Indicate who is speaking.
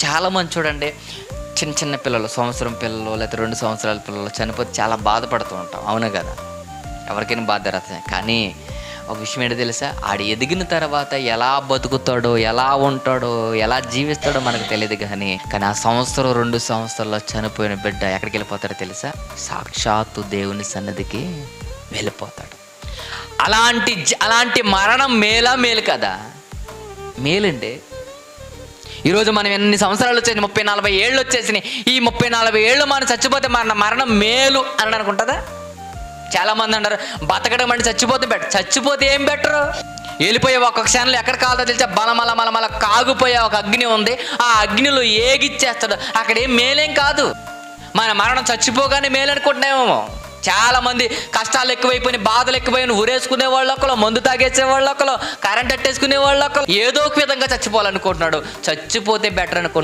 Speaker 1: చాలామంది చూడండి, చిన్న చిన్న పిల్లలు, సంవత్సరం పిల్లలు లేకపోతే 2 సంవత్సరాల పిల్లలు చనిపోతే చాలా బాధపడుతూ ఉంటాం. అవును కదా? ఎవరికైనా బాధ జరుగుతుంది. కానీ ఒక విషయం ఏంటో తెలుసా? ఆడు ఎదిగిన తర్వాత ఎలా బతుకుతాడో, ఎలా ఉంటాడో, ఎలా జీవిస్తాడో మనకు తెలియదు. కానీ ఆ సంవత్సరం 2 సంవత్సరాల్లో చనిపోయిన బిడ్డ ఎక్కడికి వెళ్ళిపోతాడో తెలుసా? సాక్షాత్తు దేవుని సన్నిధికి వెళ్ళిపోతాడు. అలాంటి మరణం మేలు కదా? మేలండి. ఈరోజు మనం ఎన్ని సంవత్సరాలు వచ్చేసి 30-40 ఏళ్ళు వచ్చేసినాయి. ఈ 30-40 ఏళ్ళు మనం చచ్చిపోతే మరణం మేలు అని అనుకుంటుందా? చాలామంది అంటారు బతకడం అంటే చచ్చిపోతే ఏం బెటరు? వెళ్ళిపోయే ఒక క్షణంలో ఎక్కడ కాదో తెలిసా మల కాగిపోయే ఒక అగ్ని ఉంది. ఆ అగ్నిలో ఏగిచ్చేస్తాడు. అక్కడ ఏం మేలేం కాదు. మన మరణం చచ్చిపోగానే మేలు అనుకుంటున్నామేమో. చాలామంది కష్టాలు ఎక్కువైపోయినాయి, బాధలు ఎక్కువైపోయిన ఊరేసుకునే వాళ్ళు ఒకరు, మందు తాగేసే వాళ్ళు ఒకరు, కరెంట్ అట్టేసుకునే వాళ్ళు ఒకరు, ఏదో ఒక విధంగా చచ్చిపోవాలనుకుంటున్నాడు. చచ్చిపోతే బెటర్ అనుకుంటున్నాడు.